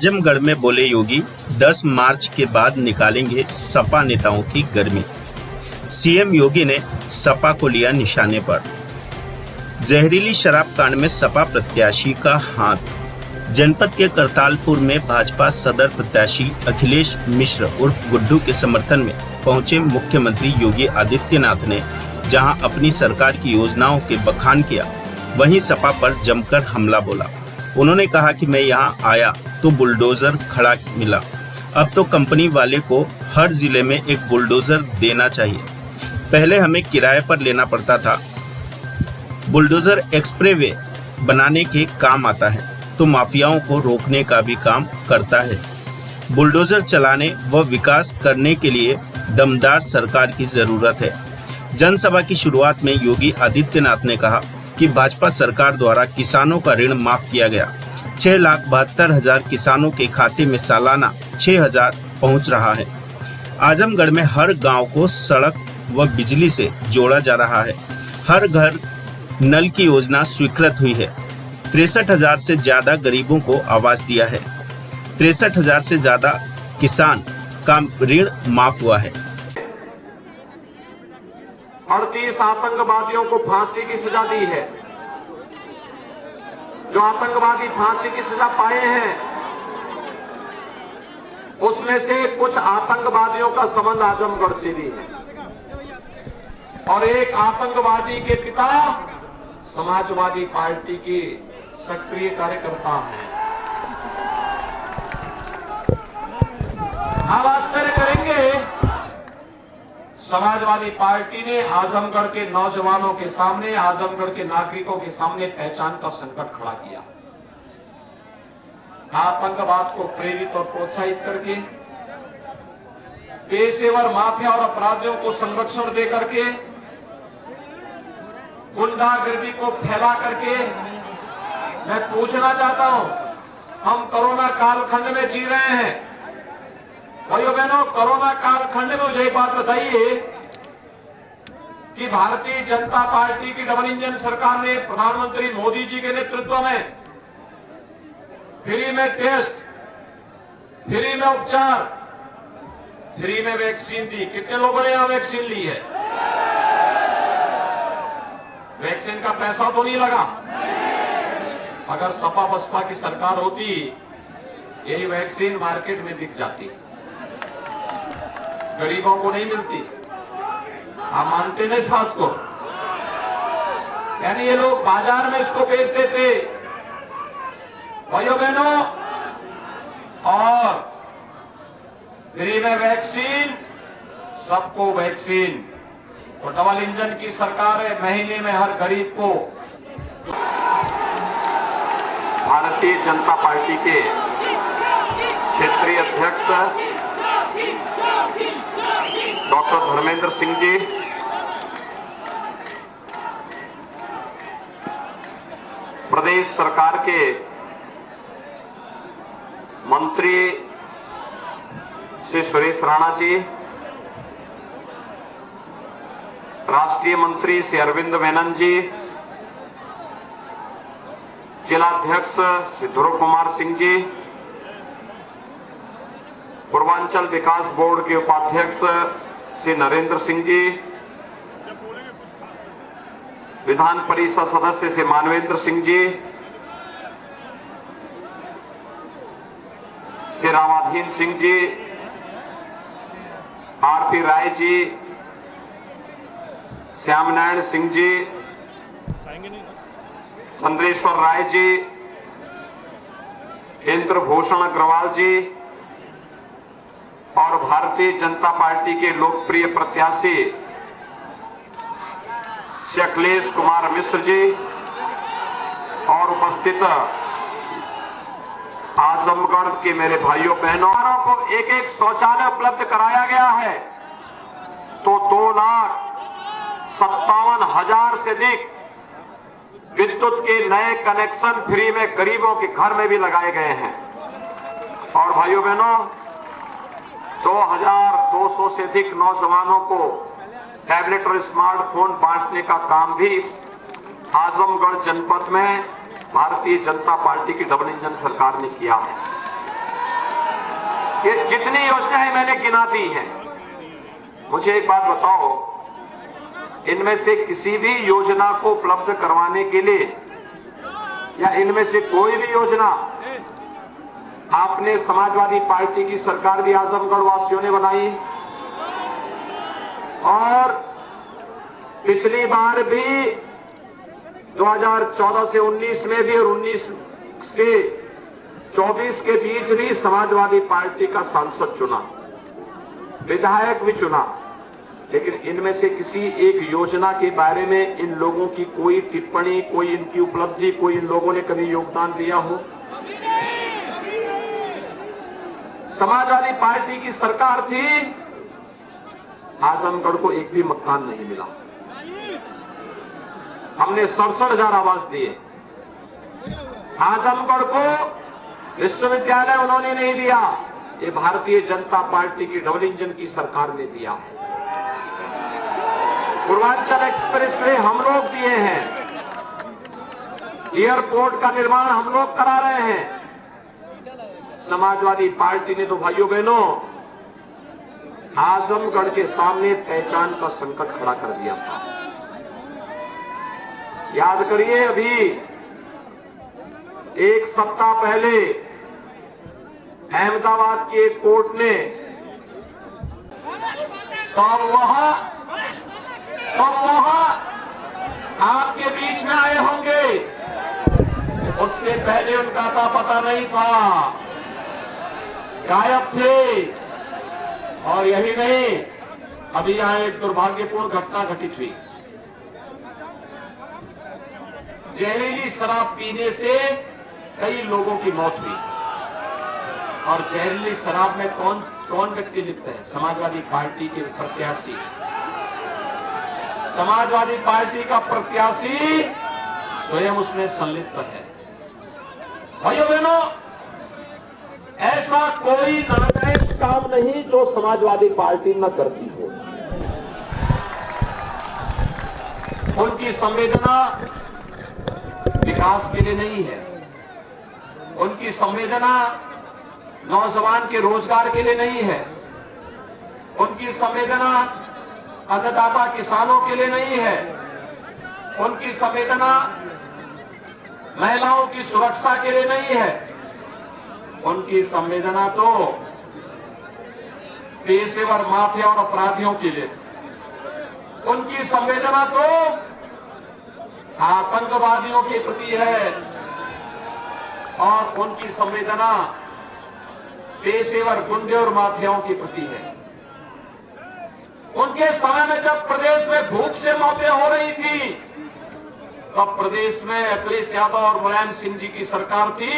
आजमगढ़ में बोले योगी, 10 मार्च के बाद निकालेंगे सपा नेताओं की गर्मी। सीएम योगी ने सपा को लिया निशाने पर। जहरीली शराब कांड में सपा प्रत्याशी का हाथ। जनपद के करतालपुर में भाजपा सदर प्रत्याशी अखिलेश मिश्र उर्फ गुड्डू के समर्थन में पहुंचे मुख्यमंत्री योगी आदित्यनाथ ने जहां अपनी सरकार की योजनाओं के बखान किया, वहीं सपा पर जमकर हमला बोला। उन्होंने कहा कि मैं यहां आया तो बुलडोजर खड़ा मिला, अब तो कंपनी वाले को हर जिले में एक बुलडोजर देना चाहिए। पहले हमें किराए पर लेना पड़ता था। बुलडोजर एक्सप्रेसवे बनाने के काम आता है तो माफियाओं को रोकने का भी काम करता है। बुलडोजर चलाने व विकास करने के लिए दमदार सरकार की जरूरत है। जनसभा की शुरुआत में योगी आदित्यनाथ ने कहा कि भाजपा सरकार द्वारा किसानों का ऋण माफ किया गया। 6,72,000 किसानों के खाते में सालाना 6,000 पहुंच रहा है। आजमगढ़ में हर गांव को सड़क व बिजली से जोड़ा जा रहा है। हर घर नल की योजना स्वीकृत हुई है। 63,000 से ज्यादा गरीबों को आवास दिया है। 63,000 से ज्यादा किसान का ऋण माफ हुआ है। 38 आतंकवादियों को फांसी की सजा दी है। जो आतंकवादी फांसी की सजा पाए हैं उसमें से कुछ आतंकवादियों का संबंध आजमगढ़ से भी है और एक आतंकवादी के पिता समाजवादी पार्टी के सक्रिय कार्यकर्ता हैं। आप आश्चर्य करेंगे, समाजवादी पार्टी ने आजमगढ़ के नौजवानों के सामने, आजमगढ़ के नागरिकों के सामने पहचान का संकट खड़ा किया। आतंकवाद को प्रेरित और प्रोत्साहित करके, पेशेवर माफिया और अपराधियों को संरक्षण दे करके, गुंडागर्दी को फैला करके, मैं पूछना चाहता हूं, हम कोरोना कालखंड में जी रहे हैं। भाइयों बहनों, कोरोना कालखंड में मुझे एक बात बताइए कि भारतीय जनता पार्टी की डबल इंजन सरकार ने प्रधानमंत्री मोदी जी के नेतृत्व में फ्री में टेस्ट, फ्री में उपचार, फ्री में वैक्सीन दी। कितने लोगों ने यहां वैक्सीन ली है? वैक्सीन का पैसा तो नहीं लगा। अगर सपा बसपा की सरकार होती, यही वैक्सीन मार्केट में बिक जाती, गरीबों को नहीं मिलती। आप मानते हैं इस बात को? यानी ये लोग बाजार में इसको बेच देते। भाइयों बहनों, और फ्री में वैक्सीन, सबको वैक्सीन। तो डबल इंजन की सरकार है, महीने में हर गरीब को। भारतीय जनता पार्टी के क्षेत्रीय अध्यक्ष डॉक्टर धर्मेंद्र सिंह जी, प्रदेश सरकार के मंत्री श्री सुरेश राणा जी, राष्ट्रीय मंत्री श्री अरविंद मेनन जी, जिलाध्यक्ष श्री ध्रुव कुमार सिंह जी, पूर्वांचल विकास बोर्ड के उपाध्यक्ष श्री नरेंद्र सिंह जी, विधान परिषद सदस्य श्री मानवेंद्र सिंह जी, श्री रामाधीन सिंह जी, आरपी राय जी, श्यामनारायण सिंह जी, चंद्रेश्वर राय जी, इंद्रभूषण अग्रवाल जी और भारतीय जनता पार्टी के लोकप्रिय प्रत्याशी श्री अखिलेश कुमार मिश्र जी और उपस्थित आजमगढ़ के मेरे भाइयों बहनों को एक एक शौचालय उपलब्ध कराया गया है। तो 2,57,000 से अधिक विद्युत के नए कनेक्शन फ्री में गरीबों के घर में भी लगाए गए हैं। और भाइयों बहनों, 2,200 से अधिक नौजवानों को टैबलेट और स्मार्टफोन बांटने का काम भी इस आजमगढ़ जनपद में भारतीय जनता पार्टी की डबल इंजन सरकार ने किया है। ये जितनी योजनाएं मैंने गिना दी हैं, मुझे एक बात बताओ, इनमें से किसी भी योजना को उपलब्ध करवाने के लिए या इनमें से कोई भी योजना आपने समाजवादी पार्टी की सरकार भी आजमगढ़ वासियों ने बनाई और पिछली बार भी 2014 से 19 में भी और 19 से 24 के बीच भी समाजवादी पार्टी का सांसद चुना, विधायक भी चुना, लेकिन इनमें से किसी एक योजना के बारे में इन लोगों की कोई टिप्पणी, कोई इनकी उपलब्धि, कोई इन लोगों ने कभी योगदान दिया हो? समाजवादी पार्टी की सरकार थी, आजमगढ़ को एक भी मकान नहीं मिला। हमने 67,000 आवास दिए। आजमगढ़ को विश्वविद्यालय उन्होंने नहीं दिया, ये भारतीय जनता पार्टी की डबल इंजन की सरकार ने दिया है। पूर्वांचल एक्सप्रेसवे हम लोग दिए हैं, एयरपोर्ट का निर्माण हम लोग करा रहे हैं। समाजवादी पार्टी ने तो भाइयों बहनों आजमगढ़ के सामने पहचान का संकट खड़ा कर दिया था। याद करिए, अभी एक सप्ताह पहले अहमदाबाद के एक कोर्ट ने तब वहां आपके बीच में आए होंगे, उससे पहले उनका था पता नहीं था, गायब थे। और यही नहीं, अभी यहां एक दुर्भाग्यपूर्ण घटना घटित हुई। जहरीली शराब पीने से कई लोगों की मौत हुई। और जहरीली शराब में कौन व्यक्ति लिप्त है? समाजवादी पार्टी के प्रत्याशी। समाजवादी पार्टी का प्रत्याशी स्वयं उसमें संलिप्त है। भाइयों बहनों, ऐसा कोई नाजायज काम नहीं जो समाजवादी पार्टी न करती हो। उनकी संवेदना विकास के लिए नहीं है, उनकी संवेदना नौजवान के रोजगार के लिए नहीं है, उनकी संवेदना अन्नदाता किसानों के लिए नहीं है, उनकी संवेदना महिलाओं की सुरक्षा के लिए नहीं है, उनकी संवेदना तो पेशेवर माफिया और अपराधियों के लिए, उनकी संवेदना तो आतंकवादियों के प्रति है और उनकी संवेदना पेशेवर गुंडे और माफियाओं के प्रति है। उनके समय में जब प्रदेश में भूख से मौतें हो रही थी, तब प्रदेश में अखिलेश यादव और मुलायम सिंह जी की सरकार थी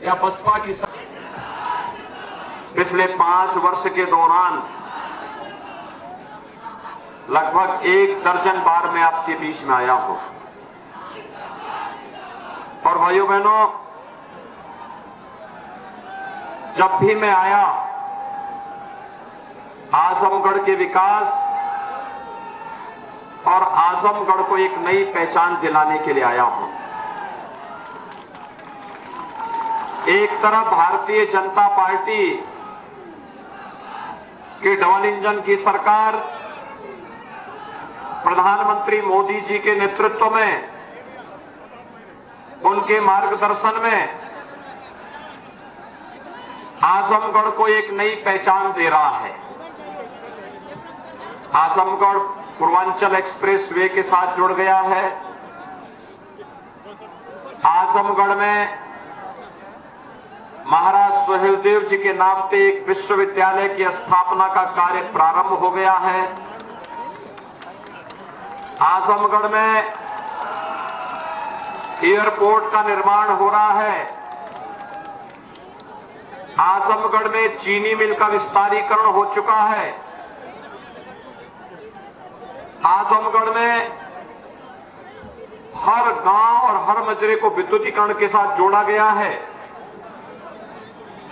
या बसपा की सरकार? पिछले 5 वर्ष के दौरान लगभग 1 दर्जन बार मैं आपके बीच में आया हूं। और भाइयों बहनों, जब भी मैं आया, आजमगढ़ के विकास और आजमगढ़ को एक नई पहचान दिलाने के लिए आया हूं। एक तरफ भारतीय जनता पार्टी की डबल इंजन की सरकार प्रधानमंत्री मोदी जी के नेतृत्व में, उनके मार्गदर्शन में आजमगढ़ को एक नई पहचान दे रहा है। आजमगढ़ पूर्वांचल एक्सप्रेसवे के साथ जुड़ गया है। आजमगढ़ में महाराज सुहेलदेव जी के नाम पे एक विश्वविद्यालय की स्थापना का कार्य प्रारंभ हो गया है। आजमगढ़ में एयरपोर्ट का निर्माण हो रहा है। आजमगढ़ में चीनी मिल का विस्तारीकरण हो चुका है। आजमगढ़ में हर गांव और हर मजरे को विद्युतीकरण के साथ जोड़ा गया है।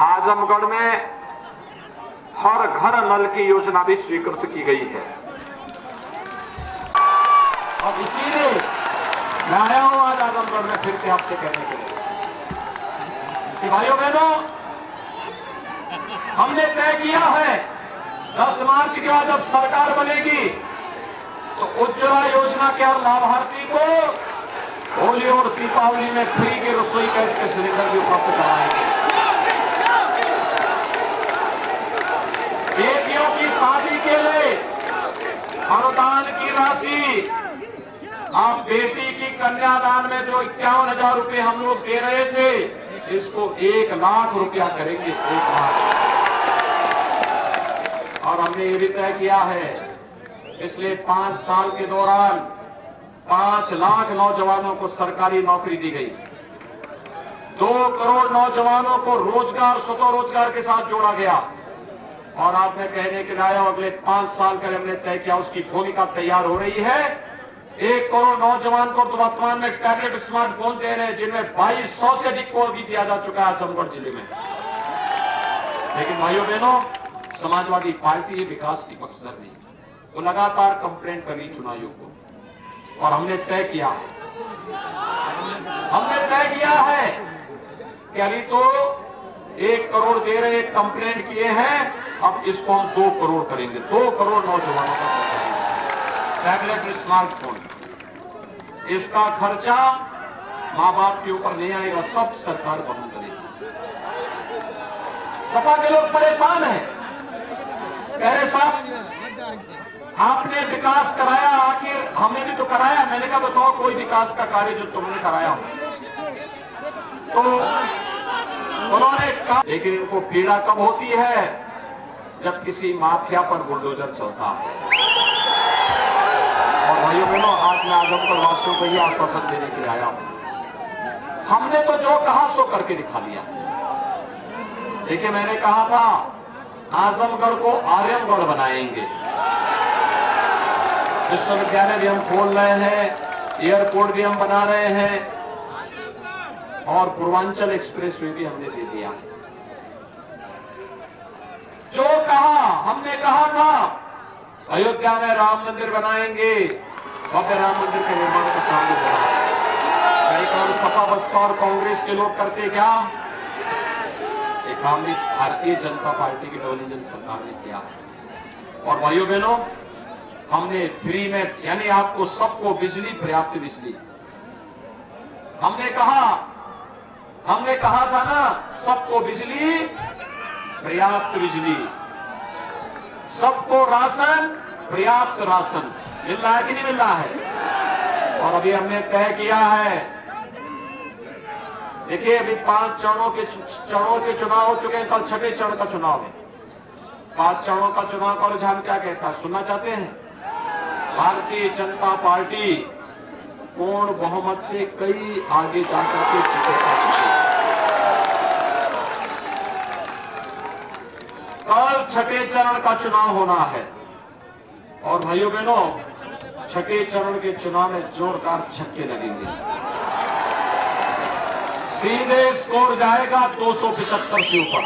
आजमगढ़ में हर घर नल की योजना भी स्वीकृत की गई है। और इसीलिए मैं आया हूं आज आजमगढ़ में फिर से आपसे कहने के लिए कि भाइयों बहनों, हमने तय किया है 10 मार्च के बाद जब सरकार बनेगी तो उज्ज्वला योजना के हर लाभार्थी को होली और दीपावली में फ्री के रसोई गैस के सिलेंडर भी उपलब्ध कराएंगे। बेटियों की शादी के लिए अनुदान की राशि आप बेटी की कन्यादान में जो 51,000 रुपए हम लोग दे रहे थे इसको 1 लाख रुपया करेंगे, 1 लाख। और हमने ये भी तय किया है पिछले 5 साल के दौरान 5 लाख नौजवानों को सरकारी नौकरी दी गई, 2 करोड़ नौजवानों को रोजगार स्वतः रोजगार के साथ जोड़ा गया। और आपने कहने के लिए अगले 5 साल के लिए हमने तय किया उसकी भूमिका तैयार हो रही है। 1 करोड़ नौजवान को तो वर्तमान में टैबलेट स्मार्टफोन दे रहे हैं जिनमें 2200 से अधिक को भी दिया जा चुका है आजमगढ़ जिले में। लेकिन भाइयों बहनों, समाजवादी पार्टी विकास की पक्षधर नहीं, वो लगातार कंप्लेंट कर रही चुनाव आयोग को। और हमने तय किया है कि अभी तो 1 करोड़ दे रहे कंप्लेंट किए हैं, अब इसको हम 2 करोड़ करेंगे। 2 करोड़ नौजवानों का टैबलेट स्मार्टफोन, इसका खर्चा मां बाप के ऊपर नहीं आएगा, सब सरकार वहन करेगी। सपा के लोग परेशान हैं, कह रहे साहब आपने विकास कराया, आखिर हमने भी तो कराया। मैंने कहा बताओ कोई विकास का कार्य जो तुमने कराया हो। तो उन्होंने कहा, लेकिन इनको पीड़ा कब होती है जब किसी माफिया पर बुलडोजर चलता है। और भाइयों बहनों, आज मैं आजमगढ़ वासियों को यह आश्वासन देने के लिए आया हूं, हमने तो जो कहा सो करके दिखा दिया। देखिए मैंने कहा था आजमगढ़ को आर्यमगढ़ बनाएंगे, विश्वविद्यालय भी हम खोल रहे हैं, एयरपोर्ट भी हम बना रहे हैं और पूर्वांचल एक्सप्रेस वे भी हमने दे दिया। जो कहा हमने कहा था अयोध्या में राम मंदिर बनाएंगे, भव्य राम मंदिर के निर्माण का काम भी हो रहा है। कई काम सपा बसपा और कांग्रेस के लोग करते क्या, एक काम भी भारतीय जनता पार्टी की डबल इंजन सरकार ने किया है। और भाइयों बहनों, हमने फ्री में यानी आपको सबको बिजली, पर्याप्त बिजली, हमने कहा था ना सबको बिजली, पर्याप्त बिजली, सबको राशन, पर्याप्त राशन मिल रहा है कि नहीं मिल रहा है। और अभी हमने तय किया है, देखिए अभी 5 चरणों के चुनाव हो चुके हैं, कल 6वें चरण का चुनाव है। 5 चरणों का चुनाव का रुझान क्या कहता है सुनना चाहते हैं? भारतीय जनता पार्टी पूर्ण बहुमत से कई आगे जाकर के जीतेगा। कल 6ठे चरण का चुनाव होना है और भाइयों बहनों 6ठे चरण के चुनाव में जोरदार छक्के लगेंगे। सीधे स्कोर जाएगा 275 से ऊपर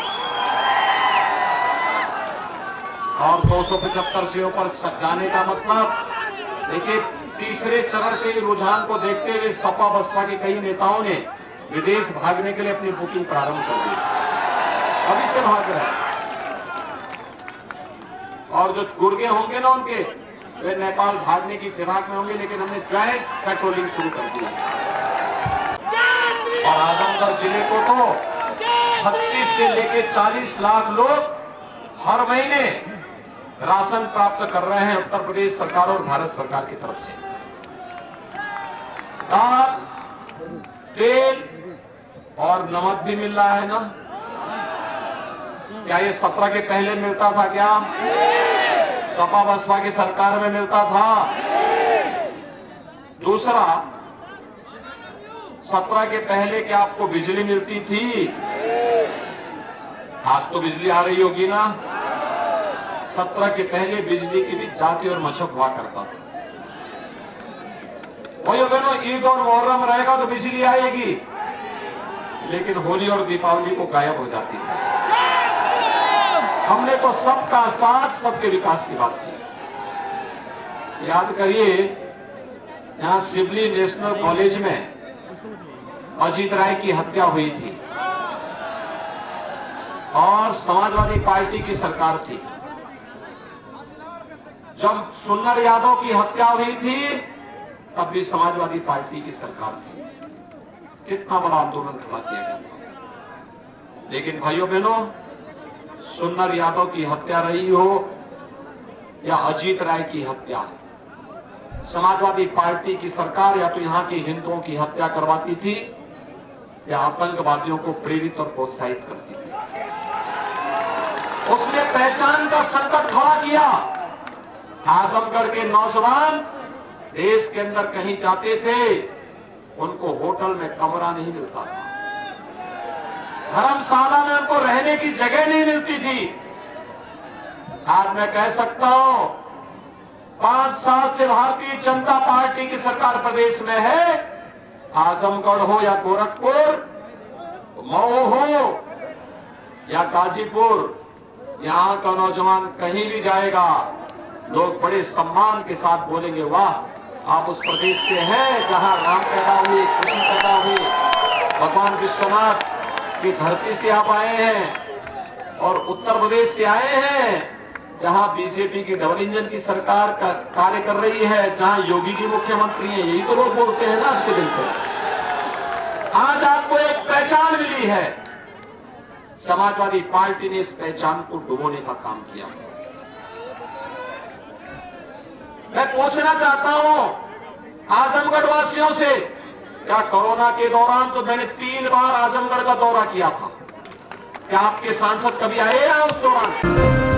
और 275 से ऊपर जाने का मतलब देखिए तीसरे चरण से रुझान को देखते हुए सपा बसपा के कई नेताओं ने विदेश भागने के लिए अपनी बुकिंग प्रारंभ कर दी, अभी से भाग रहे हैं। और जो गुर्गे होंगे ना उनके, वे नेपाल भागने की फिराक में होंगे, लेकिन हमने ज्वाइंट पेट्रोलिंग शुरू कर दी। और आजमगढ़ जिले को तो 36 से लेकर 40 लाख लोग हर महीने राशन प्राप्त कर रहे हैं उत्तर प्रदेश सरकार और भारत सरकार की तरफ से। दाल, तेल और नमक भी मिल रहा है ना? क्या ये 17 के पहले मिलता था क्या? सपा बसपा की सरकार में मिलता था। दूसरा, 17 के पहले क्या आपको बिजली मिलती थी? आज तो बिजली आ रही होगी ना। 17 के पहले बिजली की भी जाति और मशक हुआ करता था। वही बहनों, ईद और मुहर्रम रहेगा तो बिजली आएगी, लेकिन होली और दीपावली को गायब हो जाती है। हमने तो सबका साथ, सबके विकास की बात की। याद करिए, यहां सिवली नेशनल कॉलेज में अजीत राय की हत्या हुई थी। और समाजवादी पार्टी की सरकार थी। जब सुन्नर यादव की हत्या हुई थी तब भी समाजवादी पार्टी की सरकार थी। कितना बड़ा आंदोलन खड़ा किया गया था। लेकिन भाइयों बहनों, सुन्नर यादव की हत्या रही हो या अजीत राय की हत्या, समाजवादी पार्टी की सरकार या तो यहां के हिंदुओं की हत्या करवाती थी या आतंकवादियों को प्रेरित और प्रोत्साहित करती थी। उसने पहचान का संकट खड़ा किया। आजमगढ़ के नौजवान देश के अंदर कहीं जाते थे, उनको होटल में कमरा नहीं मिलता था, धर्मशाला में उनको रहने की जगह नहीं मिलती थी। आज मैं कह सकता हूं 5 साल से भारतीय जनता पार्टी की सरकार प्रदेश में है। आजमगढ़ हो या गोरखपुर, मऊ हो या गाजीपुर, यहां का नौजवान कहीं भी जाएगा, लोग बड़े सम्मान के साथ बोलेंगे, वाह आप उस प्रदेश से हैं जहां राम पैदा हुए, कृष्ण पैदा हुए, भगवान विश्वनाथ की धरती से आप आए हैं। और उत्तर प्रदेश से आए हैं जहां बीजेपी की डबल इंजन की सरकार का कार्य कर रही है, जहां योगी जी मुख्यमंत्री हैं। यही तो लोग बोलते हैं ना आज के दिन पे। आज आपको एक पहचान मिली है, समाजवादी पार्टी ने इस पहचान को डुबोने का काम किया। मैं पूछना चाहता हूं आजमगढ़ वासियों से, क्या कोरोना के दौरान तो मैंने 3 बार आजमगढ़ का दौरा किया था, क्या आपके सांसद कभी आए हैं उस दौरान?